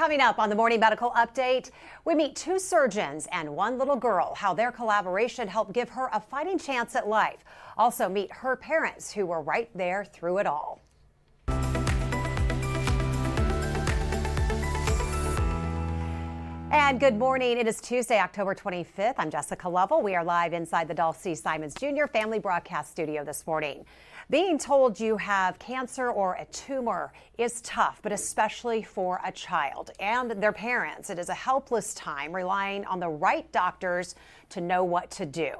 Coming up on the Morning Medical Update, we meet two surgeons and one little girl, how their collaboration helped give her a fighting chance at life. Also meet her parents who were right there through it all. And good morning. It is Tuesday, October 25th. I'm Jessica Lovell. We are live inside the Dolph C. Simons Jr. Family Broadcast Studio this morning. Being told you have cancer or a tumor is tough, but especially for a child and their parents. It is a helpless time relying on the right doctors to know what to do.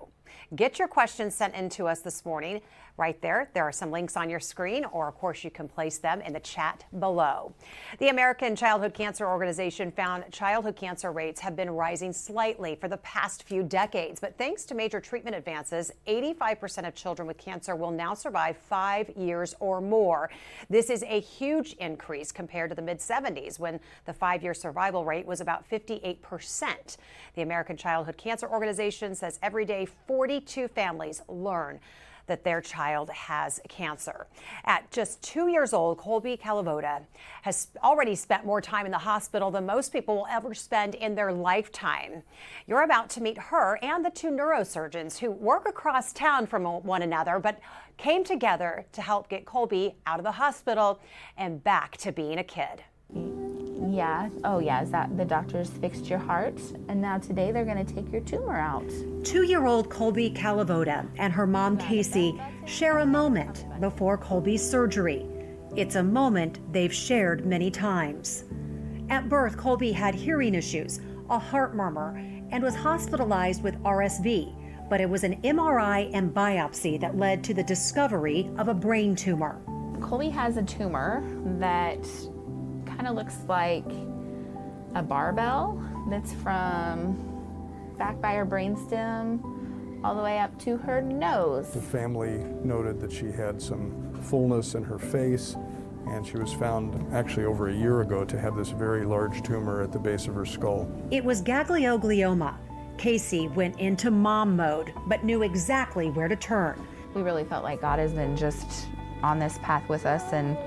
Get your questions sent in to us this morning. Right there are some links on your screen, or of course you can place them in the chat below. The American Childhood Cancer Organization found childhood cancer rates have been rising slightly for the past few decades, but thanks to major treatment advances, 85% of children with cancer will now survive 5 years or more. This is a huge increase compared to the mid-70s, when the 5-year survival rate was about 58%. The American Childhood Cancer Organization says every day 42 families learn that their child has cancer. At just 2 years old, Kasey Kalivoda has already spent more time in the hospital than most people will ever spend in their lifetime. You're about to meet her and the two neurosurgeons who work across town from one another, but came together to help get Kolbie out of the hospital and back to being a kid. Yeah. Oh, yeah. Is that the doctors fixed your heart? And now today they're going to take your tumor out. 2-year-old Kasey Kalivoda and her mom, Kasey, share a moment before Kolbie's surgery. It's a moment they've shared many times. At birth, Kolbie had hearing issues, a heart murmur, and was hospitalized with RSV. But it was an MRI and biopsy that led to the discovery of a brain tumor. Kolbie has a tumor that kind of looks like a barbell that's from back by her brainstem all the way up to her nose. The family noted that she had some fullness in her face, and she was found actually over a year ago to have this very large tumor at the base of her skull. It was ganglioma. Kasey went into mom mode, but knew exactly where to turn. We really felt like God has been just on this path with us and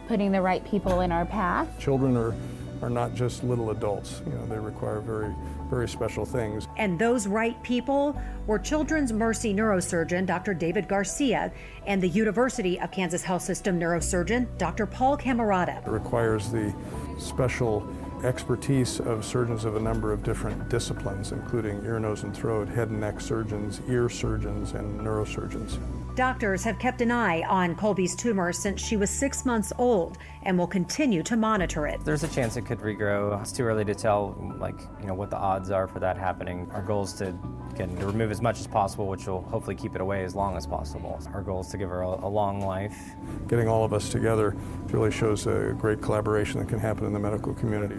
putting the right people in our path. Children are not just little adults. You know, they require very, very special things. And those right people were Children's Mercy neurosurgeon Dr. David Garcia and the University of Kansas Health System neurosurgeon Dr. Paul Camarada. It requires the special expertise of surgeons of a number of different disciplines, including ear, nose, and throat, head and neck surgeons, ear surgeons, and neurosurgeons. Doctors have kept an eye on Kolbie's tumor since she was 6 months old and will continue to monitor it. There's a chance it could regrow. It's too early to tell, what the odds are for that happening. Our goal is to remove as much as possible, which will hopefully keep it away as long as possible. Our goal is to give her a long life. Getting all of us together really shows a great collaboration that can happen in the medical community.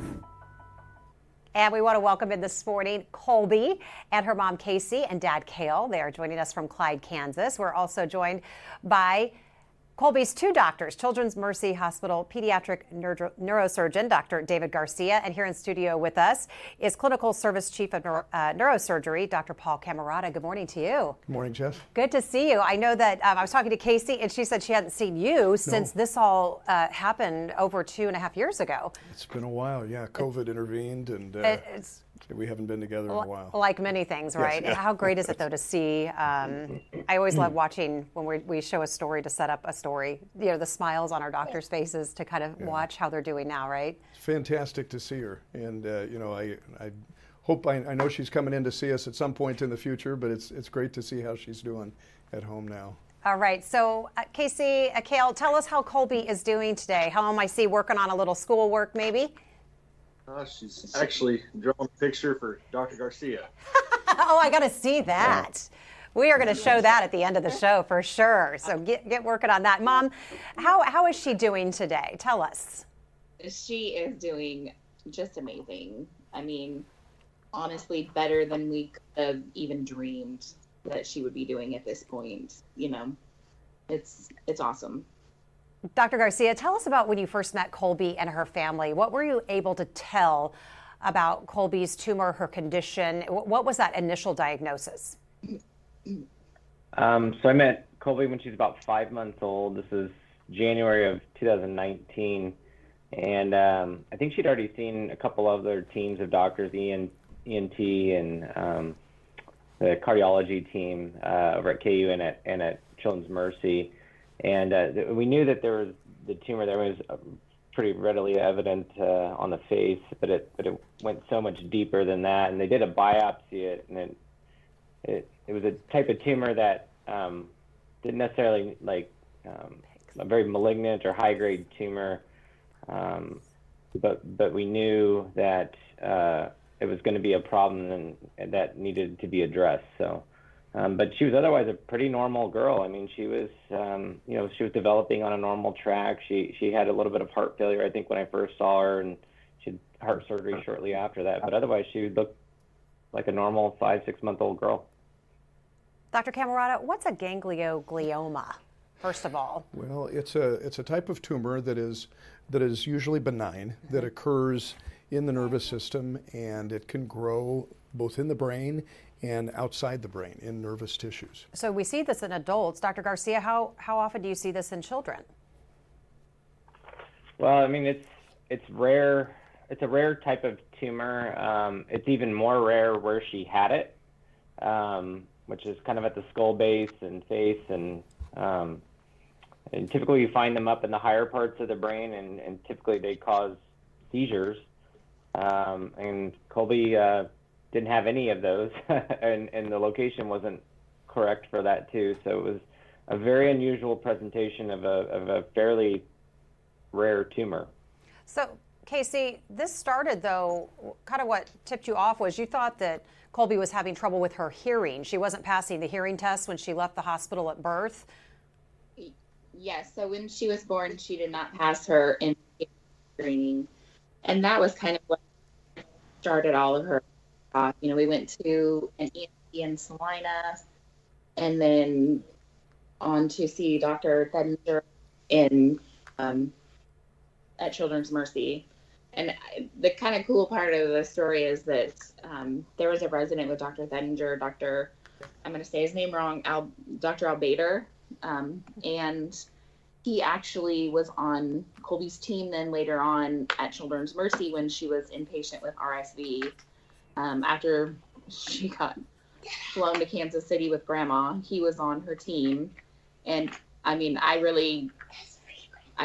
And we want to welcome in this morning Kolbie and her mom, Kasey, and dad, Cale. They are joining us from Clyde, Kansas. We're also joined by Kolbie's two doctors, Children's Mercy Hospital pediatric neurosurgeon, Dr. David Garcia, and here in studio with us is Clinical Service Chief of Neurosurgery, Dr. Paul Camarada. Good morning to you. Good morning, Jess. Good to see you. I know that I was talking to Kasey, and she said she hadn't seen you since this all happened over 2.5 years ago. It's been a while, yeah. COVID intervened, and we haven't been together in a while. Like many things, right? Yes, yeah. How great is it, though, to see? I always love watching when we show a story to set up a story. The smiles on our doctors' faces to kind of watch how they're doing now, right? It's fantastic to see her, and I hope I know she's coming in to see us at some point in the future. But it's great to see how she's doing at home now. All right, so Kasey, Cale, tell us how Kolbie is doing today. Home, I see working on a little schoolwork, maybe. She's actually drawing a picture for Dr. Garcia. Oh, I got to see that. We are going to show that at the end of the show for sure. So get working on that. Mom, how is she doing today? Tell us. She is doing just amazing. I mean, honestly, better than we could have even dreamed that she would be doing at this point. It's awesome. Dr. Garcia, tell us about when you first met Kolbie and her family. What were you able to tell about Kolbie's tumor, her condition? What was that initial diagnosis? So I met Kolbie when she was about 5 months old. This is January of 2019. And I think she'd already seen a couple other teams of doctors, ENT and the cardiology team over at KU and at Children's Mercy. And we knew that there was the tumor there was pretty readily evident on the face, but it went so much deeper than that. And they did a biopsy, and it was a type of tumor that didn't necessarily a very malignant or high grade tumor, but we knew that it was going to be a problem and that needed to be addressed. So, but she was otherwise a pretty normal girl. I mean, she was, she was developing on a normal track. She had a little bit of heart failure, I think, when I first saw her, and she had heart surgery shortly after that. But otherwise, she looked like a normal 5-6 month old girl. Dr. Camerata, what's a ganglioglioma, first of all? Well, it's a type of tumor that is usually benign, that occurs in the nervous system, and it can grow both in the brain and outside the brain in nervous tissues. So we see this in adults. Dr. Garcia, how often do you see this in children? Well, I mean, it's rare. It's a rare type of tumor. It's even more rare where she had it, which is kind of at the skull base and face, and typically you find them up in the higher parts of the brain, and typically they cause seizures. And Kolbie didn't have any of those, and the location wasn't correct for that too. So it was a very unusual presentation of a fairly rare tumor. So, Kasey, this started, though, kind of what tipped you off was you thought that Kolbie was having trouble with her hearing. She wasn't passing the hearing test when she left the hospital at birth. Yes, so when she was born, she did not pass her in screening. And that was kind of what started all of her off. We went to an ENT in Salina, and then on to see Dr. Thedinger at Children's Mercy. And the kind of cool part of the story is that there was a resident with Dr. Thedinger, I'm going to say his name wrong, Dr. Albader, and he actually was on Kolbie's team then later on at Children's Mercy when she was inpatient with RSV. After she got flown to Kansas City with Grandma, he was on her team. And I mean, I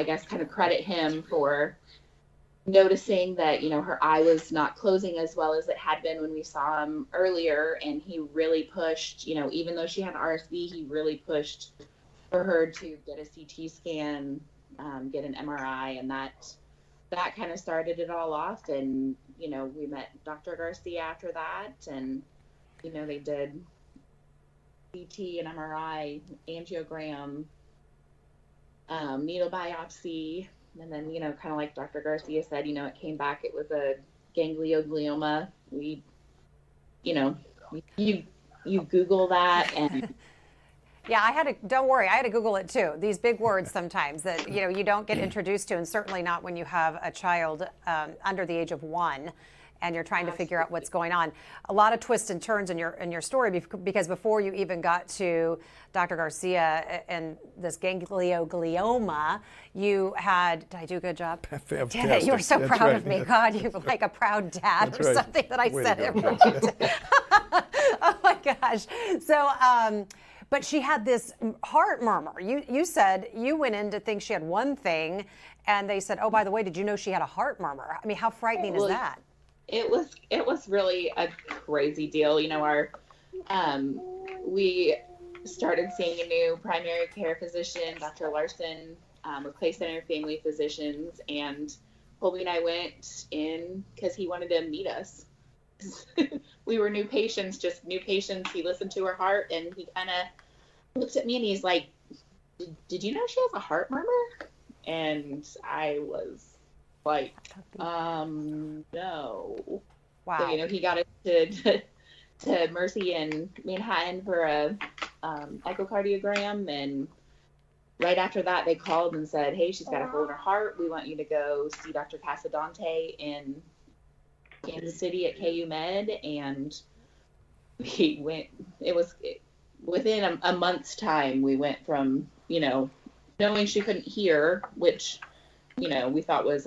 guess kind of credit him for noticing that, her eye was not closing as well as it had been when we saw him earlier. And he really pushed, even though she had RSV, he really pushed for her to get a CT scan, get an MRI, and that kind of started it all off. And, we met Dr. Garcia after that, and, they did CT and MRI, angiogram, needle biopsy. And then, kind of like Dr. Garcia said, it came back, it was a ganglioglioma. You Google that and... Yeah, don't worry, I had to Google it too. These big words sometimes that, you don't get introduced to, and certainly not when you have a child under the age of 1 and you're trying to figure out what's going on. A lot of twists and turns in your story, because before you even got to Dr. Garcia and this ganglioglioma, you had, did I do a good job? Fantastic. You were so That's proud right. of me. God, you were like a proud dad. That's or right. something that I Way said to it go. right. Oh my gosh. So, but she had this heart murmur. You said you went in to think she had one thing, and they said, oh, by the way, did you know she had a heart murmur? I mean, how frightening is that? It was really a crazy deal. We started seeing a new primary care physician, Dr. Larson, with Clay Center Family Physicians, and Kolbie and I went in because he wanted to meet us. We were new patients. He listened to her heart, and he kind of looked at me and he's like, did you know she has a heart murmur? And I was like, no. Wow. So, he got us to Mercy in Manhattan for a echocardiogram, and right after that they called and said, hey, she's got a hole in her heart. We want you to go see Dr. Casadante in Kansas City at KU Med. And we went, within a month's time, we went from, knowing she couldn't hear, which we thought was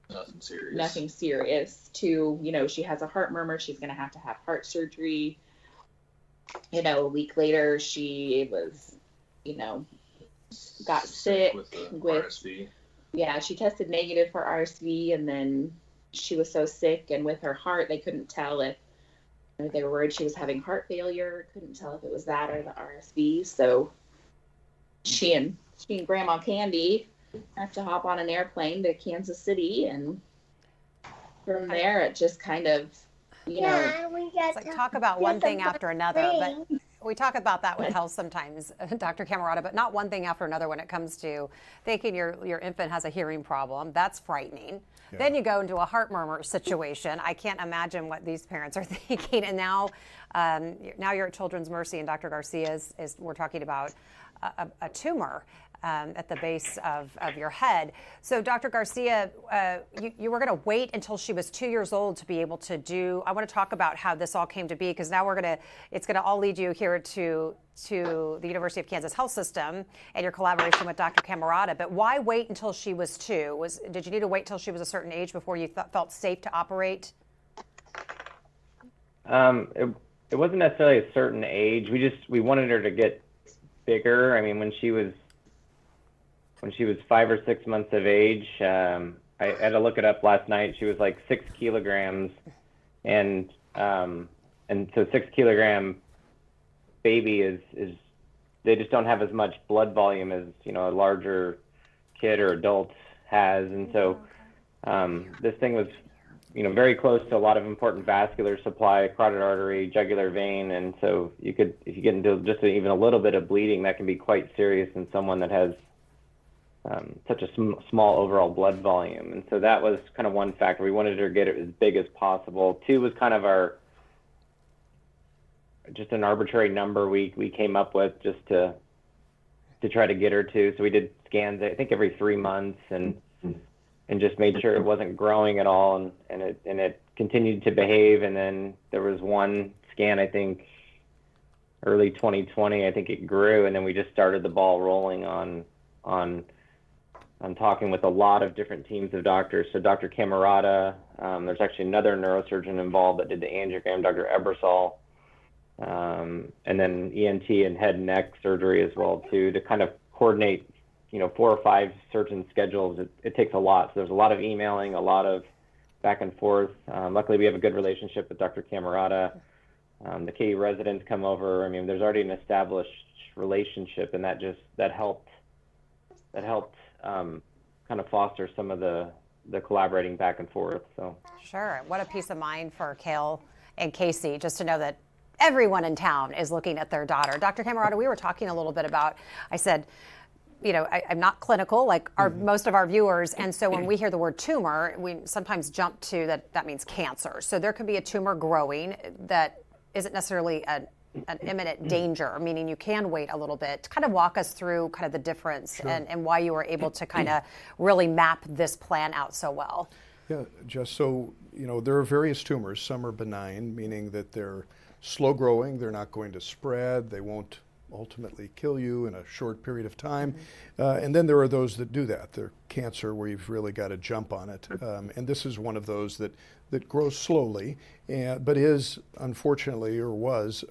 Nothing serious. nothing serious, to, she has a heart murmur. She's going to have heart surgery. A week later, she was, got sick with the with, RSV. yeah, she tested negative for RSV, and then she was so sick, and with her heart, they couldn't tell if they were worried she was having heart failure. Couldn't tell if it was that or the RSV. So she and Grandma Candy have to hop on an airplane to Kansas City, and from there it just kind of, It's like talk about one thing after another, but we talk about that with health sometimes, Dr. Camerata, but not one thing after another when it comes to thinking your infant has a hearing problem. That's frightening. Yeah. Then you go into a heart murmur situation. I can't imagine what these parents are thinking. And now you're at Children's Mercy, and Dr. Garcia we're talking about a tumor at the base of your head. So Dr. Garcia, you were going to wait until she was 2 years old to be able to do, I want to talk about how this all came to be, because now it's going to all lead you here to the University of Kansas Health System and your collaboration with Dr. Camerata. But why wait until she was 2? Did you need to wait till she was a certain age before you felt safe to operate? It wasn't necessarily a certain age. We wanted her to get bigger. I mean, when she was 5 or 6 months of age, I had to look it up last night. She was like 6 kilograms, and so 6 kilogram baby is they just don't have as much blood volume as a larger kid or adult has, and so this thing was very close to a lot of important vascular supply, carotid artery, jugular vein, and so if you get into just even a little bit of bleeding, that can be quite serious in someone that has such a small overall blood volume. And so that was kind of one factor. We wanted her to get it as big as possible. 2 was kind of just an arbitrary number we came up with just to try to get her to. So we did scans, I think, every 3 months, and just made sure it wasn't growing at all, and it continued to behave. And then there was one scan, I think, early 2020, I think it grew, and then we just started the ball rolling on talking with a lot of different teams of doctors. So Dr. Camerata, there's actually another neurosurgeon involved that did the angiogram, Dr. Ebersol, and then ENT and head and neck surgery as well too, to kind of coordinate 4 or 5 surgeon schedules. It takes a lot. So there's a lot of emailing, a lot of back and forth. Luckily, we have a good relationship with Dr. Camerata. The KU residents come over. I mean, there's already an established relationship, and that helped kind of foster some of the collaborating back and forth. So sure. What a peace of mind for Kale and Kasey, just to know that everyone in town is looking at their daughter. Dr. Camerata, we were talking a little bit about, I said, I'm not clinical like most of our viewers, and so when we hear the word tumor, we sometimes jump to that means cancer. So there could be a tumor growing that isn't necessarily an imminent danger, meaning you can wait a little bit. Kind of walk us through kind of the difference. Sure. and why you were able to kind of really map this plan out so well. Yeah, Jess, so there are various tumors. Some are benign, meaning that they're slow growing, they're not going to spread, they won't ultimately kill you in a short period of time. And then there are those that do that. They're cancer where you've really got to jump on it. And this is one of those that grows slowly, but is unfortunately, or was,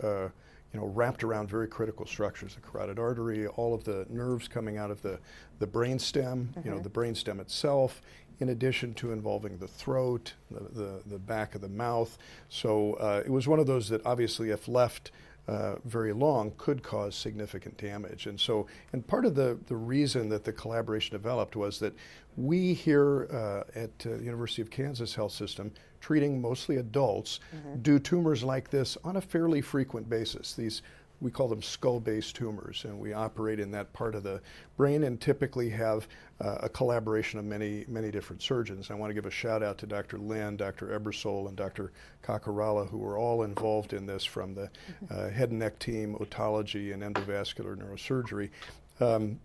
wrapped around very critical structures, the carotid artery, all of the nerves coming out of the brainstem, the brainstem itself, in addition to involving the throat, the back of the mouth. So it was one of those that obviously, if left very long, could cause significant damage. And part of the reason that the collaboration developed was that we here at the University of Kansas Health System, treating mostly adults, do tumors like this on a fairly frequent basis. We call them skull-based tumors, and we operate in that part of the brain and typically have a collaboration of many, many different surgeons. I want to give a shout out to Dr. Lynn, Dr. Ebersol, and Dr. Kakarala, who were all involved in this from the head and neck team, otology, and endovascular neurosurgery.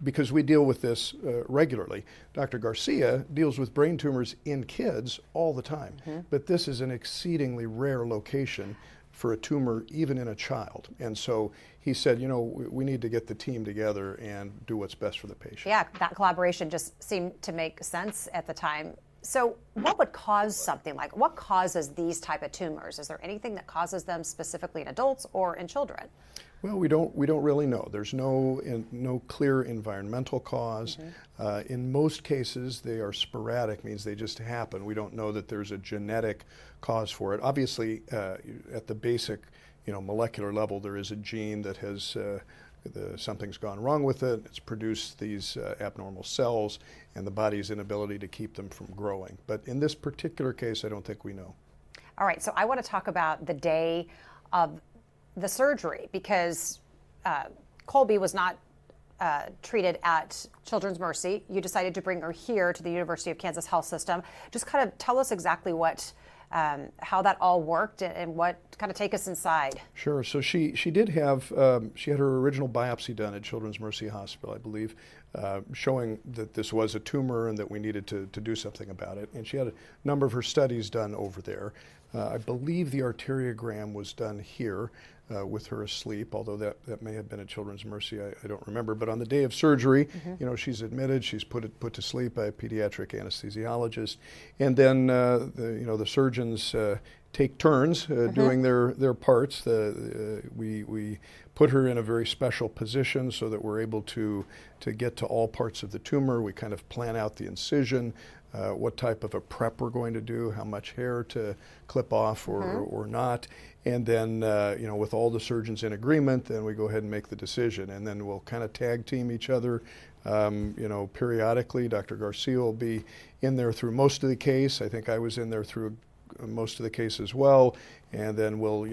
Because we deal with this regularly. Dr. Garcia deals with brain tumors in kids all the time, but this is an exceedingly rare location for a tumor even in a child. And so he said, you know, we need to get the team together and do what's best for the patient. Yeah, that collaboration just seemed to make sense at the time. So what would cause something like, what causes these type of tumors? Is there anything that causes them specifically in adults or in children? Well, we don't really know. There's no clear environmental cause. In most cases, they are sporadic, means they just happen. We don't know that there's a genetic cause for it. Obviously, at the basic, molecular level, there is a gene that has something's gone wrong with it. It's produced these abnormal cells, and the body's inability to keep them from growing. But in this particular case, I don't think we know. All right, so I want to talk about the day of the surgery, because Kolbie was not treated at Children's Mercy. You decided to bring her here to the University of Kansas Health System. Just kind of tell us exactly how that all worked and what kind of take us inside. Sure. So she did have she had her original biopsy done at Children's Mercy Hospital, I believe, showing that this was a tumor and that we needed to do something about it. And she had a number of her studies done over there. I believe the arteriogram was done here with her asleep, although that may have been at Children's Mercy. I don't remember. But on the day of surgery, she's admitted. She's put to sleep by a pediatric anesthesiologist, and then the surgeons take turns doing their parts. We put her in a very special position so that we're able to get to all parts of the tumor. We kind of plan out the incision, what type of a prep we're going to do, how much hair to clip off or not. And then, with all the surgeons in agreement, then we go ahead and make the decision. And then we'll kind of tag team each other, periodically. Dr. Garcia will be in there through most of the case. I think I was in there through most of the case as well. And then we'll,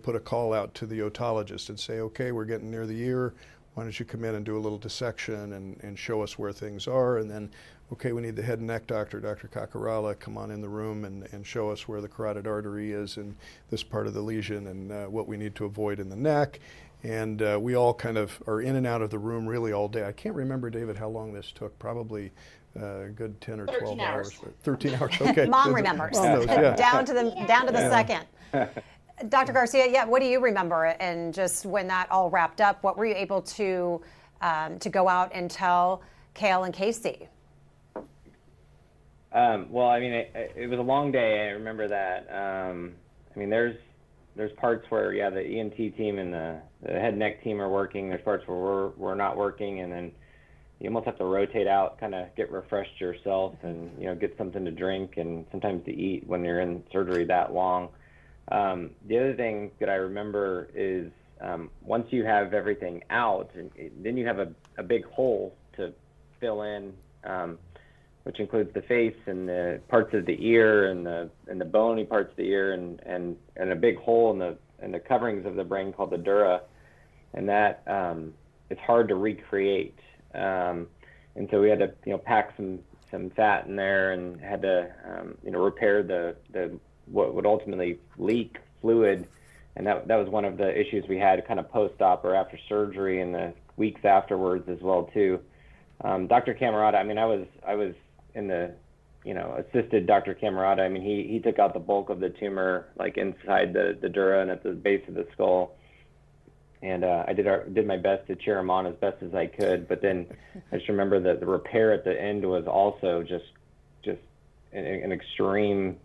put a call out to the otologist and say, okay, we're getting near the ear. Why don't you come in and do a little dissection and show us where things are? And then, okay, we need the head and neck doctor, Dr. Kakarala, come on in the room and show us where the carotid artery is in this part of the lesion and what we need to avoid in the neck. And we all kind of are in and out of the room really all day. I can't remember, David, how long this took. Probably a good 10 or 12 hours. 13 hours, okay. Mom remembers. Yeah. down to the second. Dr. Garcia, what do you remember? And just when that all wrapped up, what were you able to go out and tell Kale and Kasey? Well, I mean, it was a long day. I remember that. There's parts where, the ENT team and the head and neck team are working. There's parts where we're not working, and then you almost have to rotate out, kind of get refreshed yourself, and get something to drink and sometimes to eat when you're in surgery that long. The other thing that I remember is once you have everything out, then you have a big hole to fill in, which includes the face and the parts of the ear and the bony parts of the ear and a big hole in the coverings of the brain called the dura, and that it's hard to recreate. And so we had to pack some fat in there and had to repair the what would ultimately leak fluid, and that was one of the issues we had kind of post-op or after surgery and the weeks afterwards as well too. Dr. Camerata, I was in the assisted Dr. Camerata. He took out the bulk of the tumor, like inside the dura and at the base of the skull. And I did my best to cheer him on as best as I could. But then I just remember that the repair at the end was also just an extreme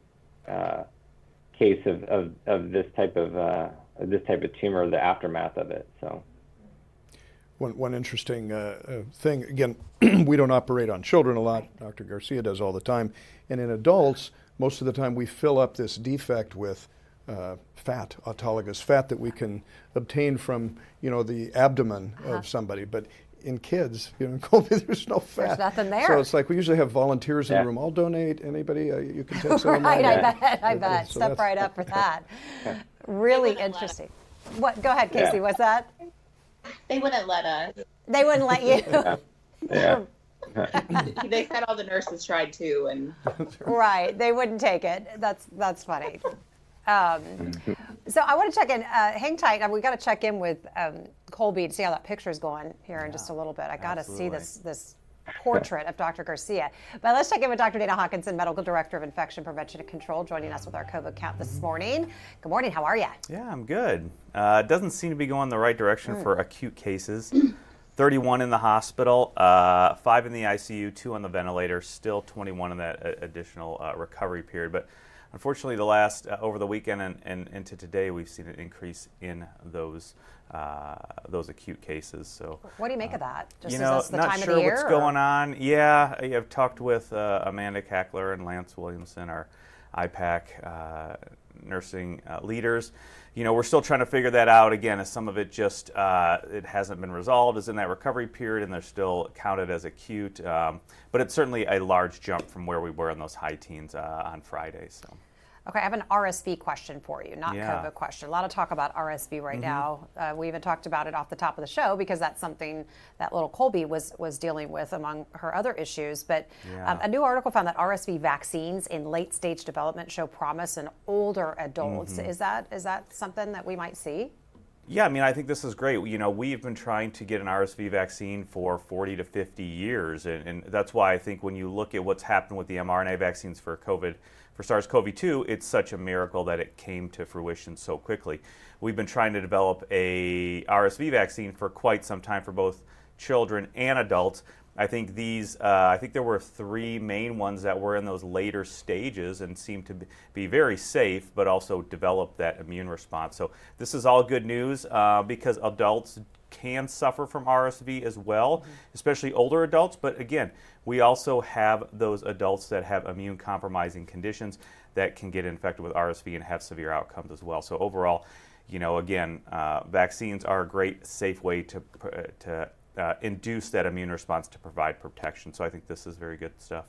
case of this type of tumor, the aftermath of it. So. One interesting thing, again, we don't operate on children a lot. Dr. Garcia does all the time. And in adults, most of the time we fill up this defect with fat, autologous fat that we can obtain from, the abdomen of somebody. But in kids, in Kolbie, there's no fat. There's nothing there. So it's like we usually have volunteers in the room. I'll donate. Anybody? You can take some. Right, I bet. So step right up for that. Really interesting. What? Go ahead, Kasey. What's that? They wouldn't let us. They wouldn't let you. Yeah. They said all the nurses tried too, and right, they wouldn't take it. That's funny. So I want to check in. Hang tight. We got to check in with Kolbie to see how that picture is going here in just a little bit. I got to see this portrait of Dr. Garcia. But let's check in with Dr. Dana Hawkinson, Medical Director of Infection Prevention and Control, joining us with our COVID count this morning. Good morning. How are you? Yeah, I'm good. It doesn't seem to be going the right direction for acute cases. 31 in the hospital, 5 in the ICU, 2 on the ventilator, still 21 in that additional recovery period. But unfortunately, the last over the weekend and into today, we've seen an increase in those acute cases. So, what do you make of that? Just is this the not time sure of the year, what's going on. Yeah, I've talked with Amanda Cackler and Lance Williamson, our IPAC nursing leaders. We're still trying to figure that out. Again, as some of it just it hasn't been resolved, is in that recovery period, and they're still counted as acute. But it's certainly a large jump from where we were in those high teens on Friday. So. Okay, I have an RSV question for you, not COVID question. A lot of talk about RSV right now. We even talked about it off the top of the show because that's something that little Kolbie was dealing with among her other issues. But a new article found that RSV vaccines in late stage development show promise in older adults. Is that something that we might see? Yeah, I mean, I think this is great. We've been trying to get an RSV vaccine for 40 to 50 years, and that's why I think when you look at what's happened with the mRNA vaccines for COVID, for SARS-CoV-2, it's such a miracle that it came to fruition so quickly. We've been trying to develop a RSV vaccine for quite some time for both children and adults. I think there were 3 main ones that were in those later stages and seemed to be very safe, but also develop that immune response. So this is all good news because adults can suffer from RSV as well, especially older adults. But again, we also have those adults that have immune compromising conditions that can get infected with RSV and have severe outcomes as well. So overall, vaccines are a great, safe way to induce that immune response to provide protection. So I think this is very good stuff.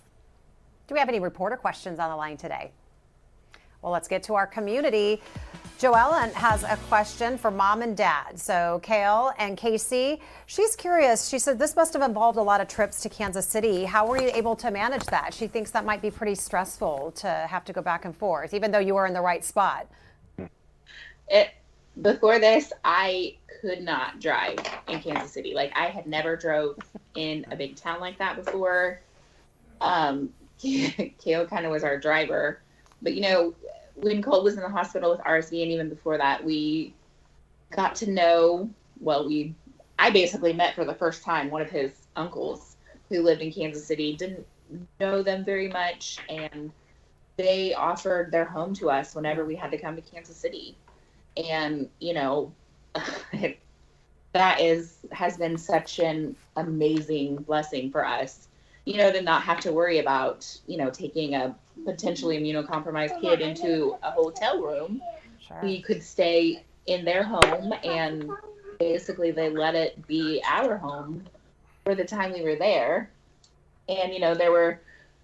Do we have any reporter questions on the line today? Well, let's get to our community. Joellen has a question for mom and dad. So Kale and Kasey, she's curious. She said this must have involved a lot of trips to Kansas City. How were you able to manage that? She thinks that might be pretty stressful to have to go back and forth, even though you were in the right spot. Before this, I could not drive in Kansas City. Like, I had never drove in a big town like that before. Kale kind of was our driver. But, when Cole was in the hospital with RSV, and even before that, we got to know, I basically met for the first time one of his uncles who lived in Kansas City. Didn't know them very much, and they offered their home to us whenever we had to come to Kansas City. And, that has been such an amazing blessing for us, to not have to worry about, taking a potentially immunocompromised kid into a hotel room. Sure. We could stay in their home, and basically they let it be our home for the time we were there. And, there were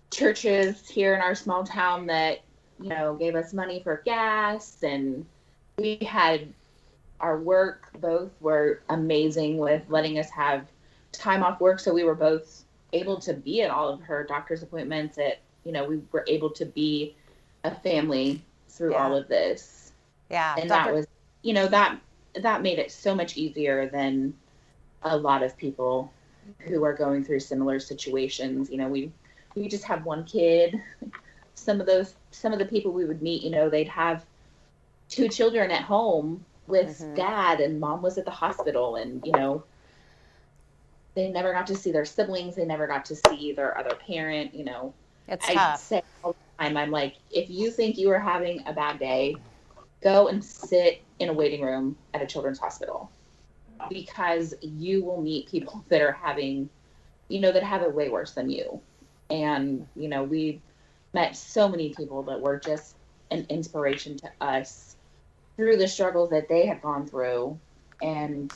churches here in our small town that, gave us money for gas, and we had our work. Both were amazing with letting us have time off work. So we were both able to be at all of her doctor's appointments. We were able to be a family through all of this. Yeah. And that was, that made it so much easier than a lot of people who are going through similar situations. We just have one kid. Some of the people we would meet, they'd have 2 children at home with dad, and mom was at the hospital, and they never got to see their siblings. They never got to see their other parent. It's I tough. say all the time, I'm like, if you think you are having a bad day, go and sit in a waiting room at a children's hospital, because you will meet people that are having, that have it way worse than you. And, we met so many people that were just an inspiration to us through the struggles that they had gone through. And,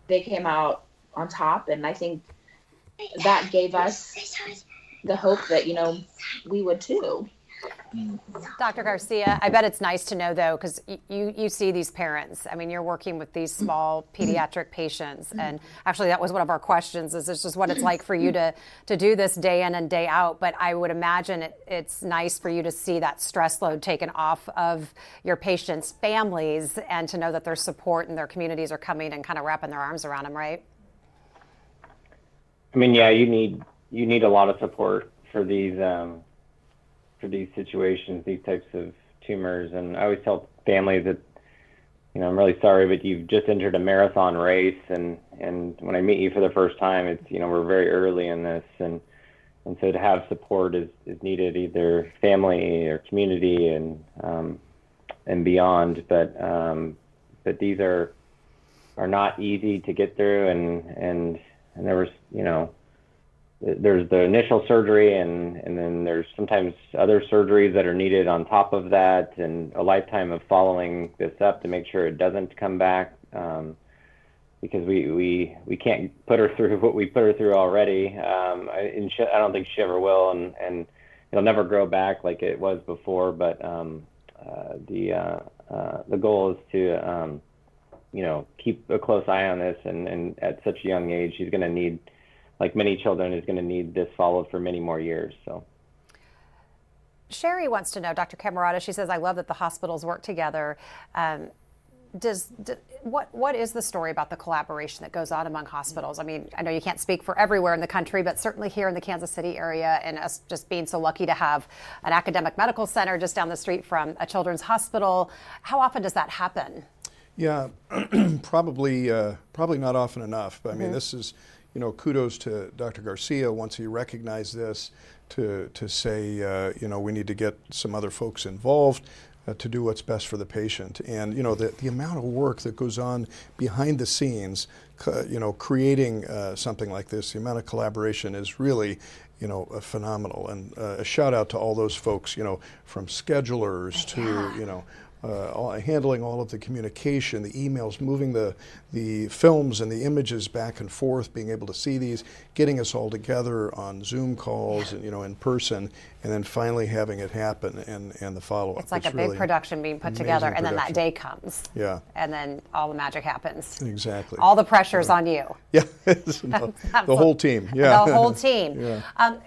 they came out on top. And I think that gave us the hope that, we would too. Dr. Garcia, I bet it's nice to know, though, because you see these parents. I mean, you're working with these small pediatric patients. And actually, that was one of our questions, is this just what it's like for you to do this day in and day out. But I would imagine it's nice for you to see that stress load taken off of your patients' families, and to know that their support and their communities are coming and kind of wrapping their arms around them, right? I mean, yeah, you need a lot of support for these situations, these types of tumors. And I always tell families that, I'm really sorry, but you've just entered a marathon race, and when I meet you for the first time, it's, we're very early in this, and so to have support is needed, either family or community and beyond. But these are not easy to get through, and there was, there's the initial surgery, and then there's sometimes other surgeries that are needed on top of that, and a lifetime of following this up to make sure it doesn't come back, because we can't put her through what we put her through already. I don't think she ever will, and it'll never grow back like it was before. But the goal is to keep a close eye on this, and at such a young age, she's going to need, like many children, is going to need this followed for many more years. So Sherry wants to know, Dr. Kalivoda, she says, I love that the hospitals work together. What is the story about the collaboration that goes on among hospitals? I mean, I know you can't speak for everywhere in the country, but certainly here in the Kansas City area, and us just being so lucky to have an academic medical center just down the street from a children's hospital. How often does that happen? Yeah, probably not often enough. But I mean, this is, kudos to Dr. Garcia once he recognized this to say, we need to get some other folks involved to do what's best for the patient. And, the amount of work that goes on behind the scenes, creating something like this, the amount of collaboration is really, phenomenal. And a shout out to all those folks, from schedulers to, handling all of the communication, the emails, moving the films and the images back and forth, being able to see these, getting us all together on Zoom calls and in person, and then finally having it happen and the follow-up. It's like a big production being put together, and then that day comes. Yeah. And then all the magic happens. Exactly. All the pressure's on you. Yeah. The whole team. Yeah. The whole team. Yeah.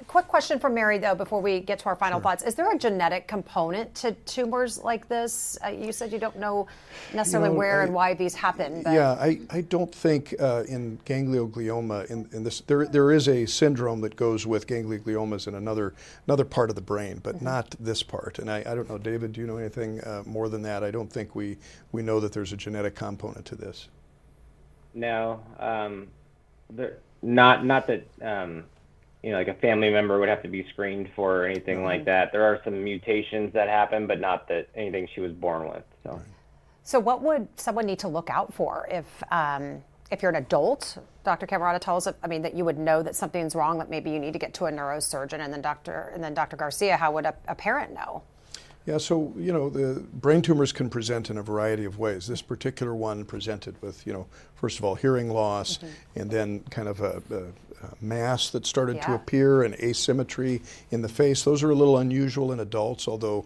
Quick question for Mary, though, before we get to our final thoughts. Is there a genetic component to tumors like this? You said you don't know necessarily where and why these happen. But yeah, I don't think in ganglioglioma, in this, there is a syndrome that goes with gangliomas in another part of the brain, but not this part. And I don't know, David, do you know anything more than that? I don't think we know that there's a genetic component to this. No, not that like a family member would have to be screened for or anything like that. There are some mutations that happen, but not that anything she was born with. So what would someone need to look out for if you're an adult? Dr. Kalivoda tells us, that you would know that something's wrong, that maybe you need to get to a neurosurgeon, and then Dr. Garcia, how would a parent know? Yeah, so, the brain tumors can present in a variety of ways. This particular one presented with, first of all, hearing loss, and then kind of a mass that started to appear, and asymmetry in the face. Those are a little unusual in adults, although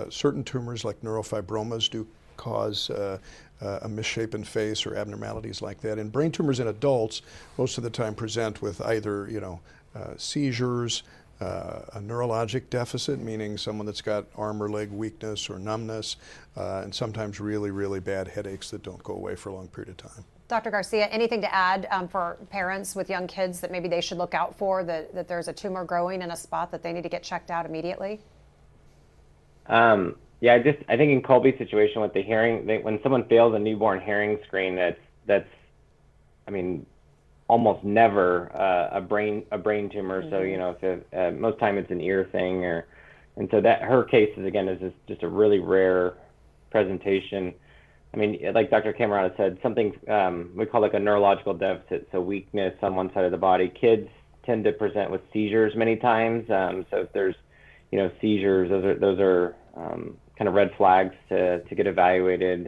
certain tumors like neurofibromas do cause a misshapen face or abnormalities like that. And brain tumors in adults most of the time present with either, seizures, a neurologic deficit, meaning someone that's got arm or leg weakness or numbness, and sometimes really, really bad headaches that don't go away for a long period of time. Dr. Garcia, anything to add for parents with young kids that maybe they should look out for, that there's a tumor growing in a spot that they need to get checked out immediately? Yeah, I think in Kolbie's situation with the hearing, when someone fails a newborn hearing screen, that's almost never a brain tumor. So if most time it's an ear thing, and so that her case is just a really rare presentation. Like Dr. Kalivoda said, something we call like a neurological deficit, so weakness on one side of the body. Kids tend to present with seizures many times. So if there's seizures, those are kind of red flags to get evaluated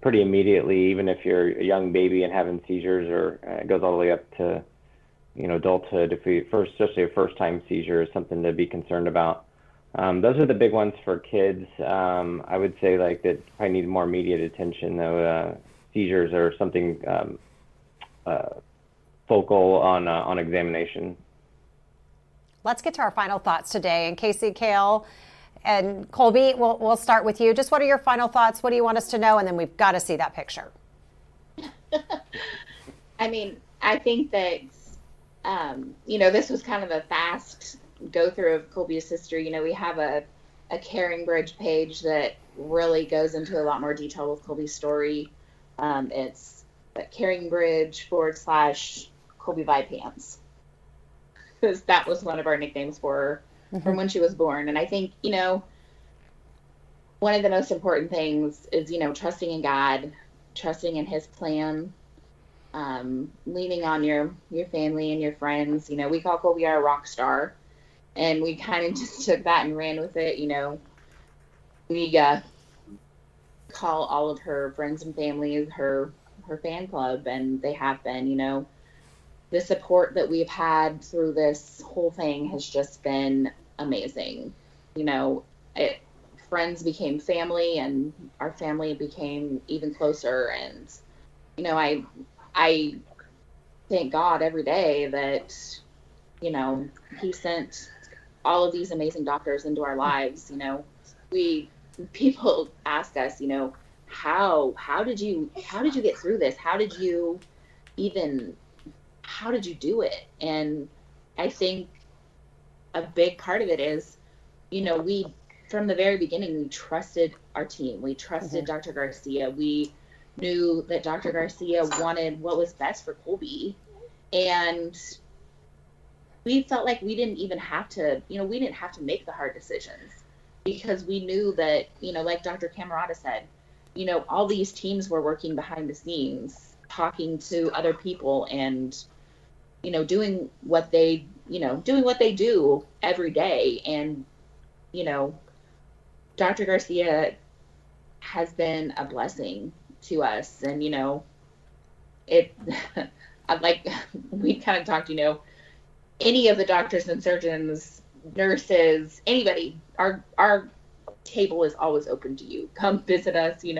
pretty immediately, even if you're a young baby and having seizures, or it goes all the way up to adulthood. Especially a first-time seizure is something to be concerned about. Those are the big ones for kids. I would say that probably need more immediate attention, though. Seizures are something focal on examination. Let's get to our final thoughts today. And Kasey, Kale, and Kolbie, we'll start with you. Just what are your final thoughts? What do you want us to know? And then we've got to see that picture. I mean, I think that, this was kind of a fast go through of Kolbie's history. We have a Caring Bridge page that really goes into a lot more detail with Kolbie's story. It's Caring Bridge / Kolbie Vipants, because that was one of our nicknames for her from when she was born. And I think, one of the most important things is, trusting in God, trusting in His plan, leaning on your family and your friends. We call Kolbie our rock star, and we kind of just took that and ran with it. We call all of her friends and family her fan club, and they have been. The support that we've had through this whole thing has just been amazing. Friends became family, and our family became even closer. And I thank God every day that He sent all of these amazing doctors into our lives. People ask us, how did you get through this? How did you do it? And I think a big part of it is, we, from the very beginning, we trusted our team. We trusted Dr. Garcia. We knew that Dr. Garcia wanted what was best for Kolbie. And we felt like we didn't even have to, we didn't have to make the hard decisions, because we knew that, like Dr. Camerata said, all these teams were working behind the scenes, talking to other people, and, doing what they do every day. And, Dr. Garcia has been a blessing to us. And, like we kind of talked, any of the doctors and surgeons, nurses, anybody, our table is always open to you. Come visit us. It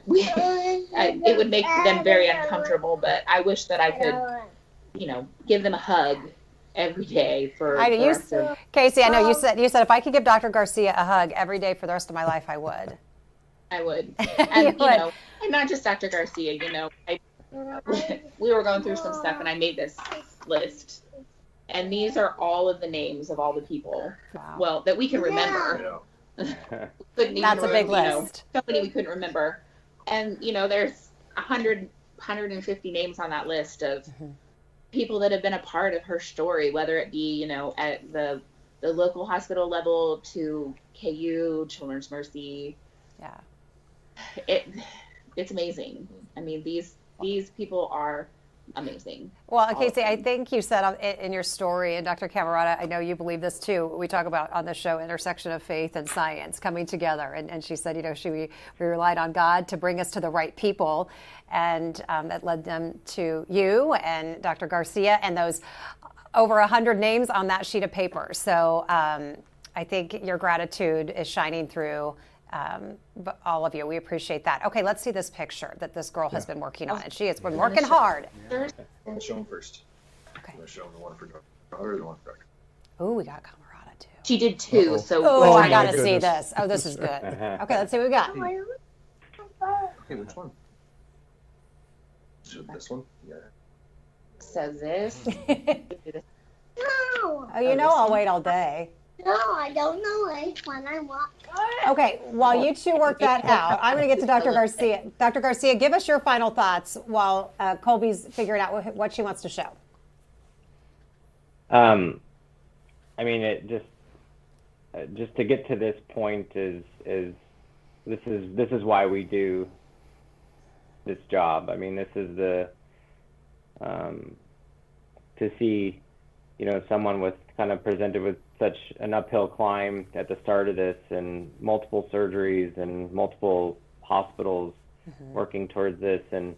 would make them very uncomfortable, but I wish that I could, give them a hug every day Kasey, I know you said if I could give Dr. Garcia a hug every day for the rest of my life, I would. I would. And and not just Dr. Garcia, we were going through some stuff, and I made this list, and these are all of the names of all the people. Wow. Well, that we can remember. That's a big list. So many we couldn't remember. And there's 150 names on that list of people that have been a part of her story, whether it be, at the local hospital level to KU, Children's Mercy. Yeah. It's amazing. I mean, these people are amazing. Well, Kasey, I think you said in your story, and Dr. Camerata, I know you believe this too. We talk about on the show intersection of faith and science coming together, and she said, we relied on God to bring us to the right people, and that led them to you and Dr. Garcia and those over 100 names on that sheet of paper. So I think your gratitude is shining through. But all of you, we appreciate that. Okay, let's see this picture that this girl has been working on, and she has been working hard. I'm going to show them first. Okay. I'm going to show them the one for daughter, the one for doctor. Oh, we got Camerata too. She did too. So Oh, I got to see this. Oh, this is good. Okay, let's see what we got. Okay, which one? So this one? Yeah. So this. Oh, I'll wait all day. No, I don't know which one I want. Okay, while you two work that out, I'm going to get to Dr. Garcia. Dr. Garcia, give us your final thoughts while Kolbie's figuring out what she wants to show. I mean, it just to get to this point is this is why we do this job. I mean, this is the to see, someone with kind of presented with such an uphill climb at the start of this, and multiple surgeries and multiple hospitals working towards this, and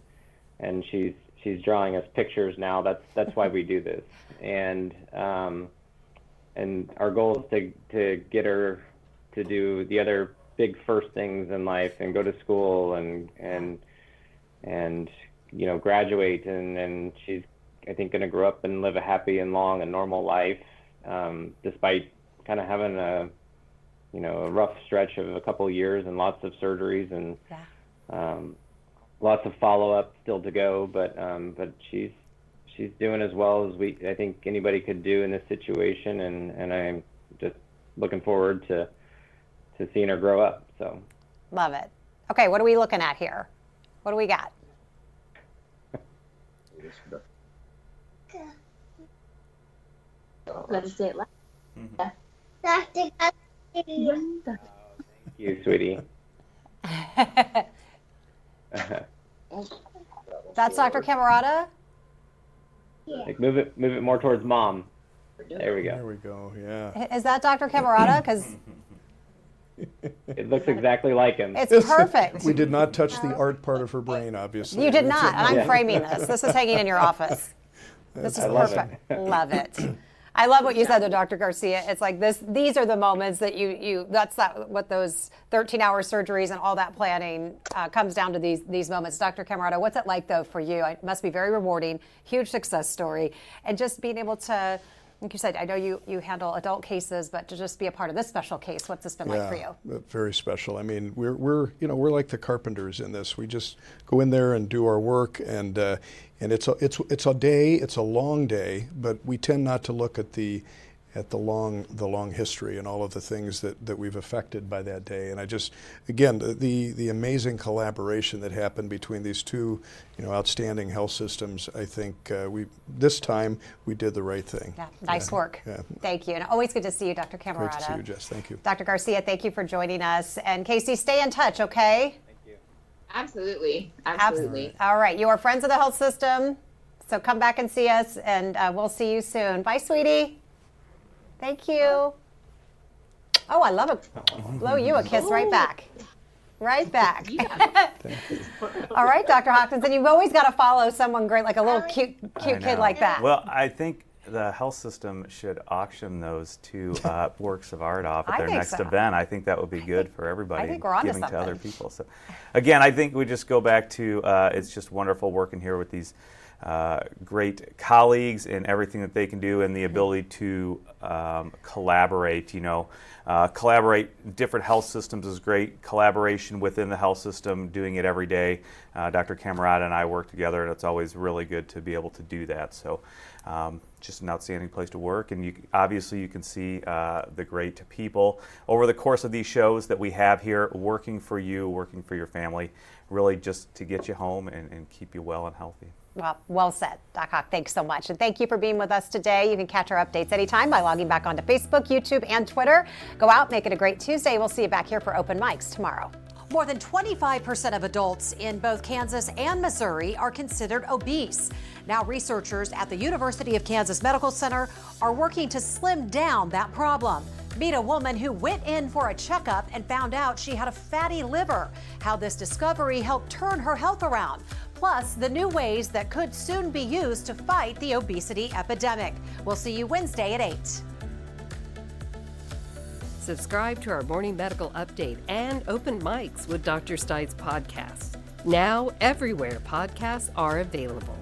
she's drawing us pictures now. That's why we do this, and our goal is to get her to do the other big first things in life and go to school and graduate, and she's, I think, going to grow up and live a happy and long and normal life, despite kind of having a rough stretch of a couple of years and lots of surgeries. And lots of follow-up still to go, but she's doing as well as I think anybody could do in this situation, and I'm just looking forward to seeing her grow up. So Love it. Okay, what are we looking at here? What do we got? Let's say it loud. Dr. Kasey. thank you, sweetie. That's Dr. Camerata? Like move it more towards mom. There we go. There we go. Yeah. Is that Dr. Camerata? Because It looks exactly like him. it's perfect. We did not touch the art part of her brain, obviously. You did not, and I'm Yeah. framing this. This is hanging in your office. This is I love perfect. Love it. I love what you said to Dr. Garcia. It's like this. These are the moments that what those 13-hour surgeries and all that planning comes down to these moments. Dr. Camerata, what's it like though for you? It must be very rewarding, huge success story, and just being able to, like you said, I know you handle adult cases, but to just be a part of this special case, what's this been like for you? Very special. I mean, we're like the carpenters in this. We just go in there and do our work, and it's a day. It's a long day, but we tend not to look at the long history and all of the things that we've affected by that day. And I just, again, the amazing collaboration that happened between these two, outstanding health systems. I think this time we did the right thing. Yeah, nice work. Yeah. Thank you. And always good to see you, Dr. Camerata. Great to see you, Jess. Thank you. Dr. Garcia, thank you for joining us. And Kasey, stay in touch, okay? Absolutely. All right. You are friends of the health system, so come back and see us, and we'll see you soon. Bye, sweetie. Thank you. Oh, I love it. Blow you a kiss right back. Right back. All right, Dr. Hopkins, and you've always got to follow someone great, like a little cute kid like that. Well, I think the health system should auction those two works of art off at I their think next so. event. I think that would be good for everybody. I think we're onto giving to other something. people. So, again, I think we just go back to it's just wonderful working here with these great colleagues and everything that they can do, and the ability to collaborate. Collaborate different health systems is great. Collaboration within the health system, doing it every day. Dr. Camerata and I work together, and it's always really good to be able to do that. So, just an outstanding place to work, and obviously you can see the great people over the course of these shows that we have here, working for you, working for your family, really just to get you home and keep you well and healthy. Well said, Doc Hawk. Thanks so much. And thank you for being with us today. You can catch our updates anytime by logging back onto Facebook, YouTube, and Twitter. Go out, make it a great Tuesday. We'll see you back here for Open Mics tomorrow. More than 25% of adults in both Kansas and Missouri are considered obese. Now, researchers at the University of Kansas Medical Center are working to slim down that problem. Meet a woman who went in for a checkup and found out she had a fatty liver. How this discovery helped turn her health around. Plus, the new ways that could soon be used to fight the obesity epidemic. We'll see you Wednesday at 8. Subscribe to our morning medical update and Open Mics with Dr. Stites podcast. Now, everywhere podcasts are available.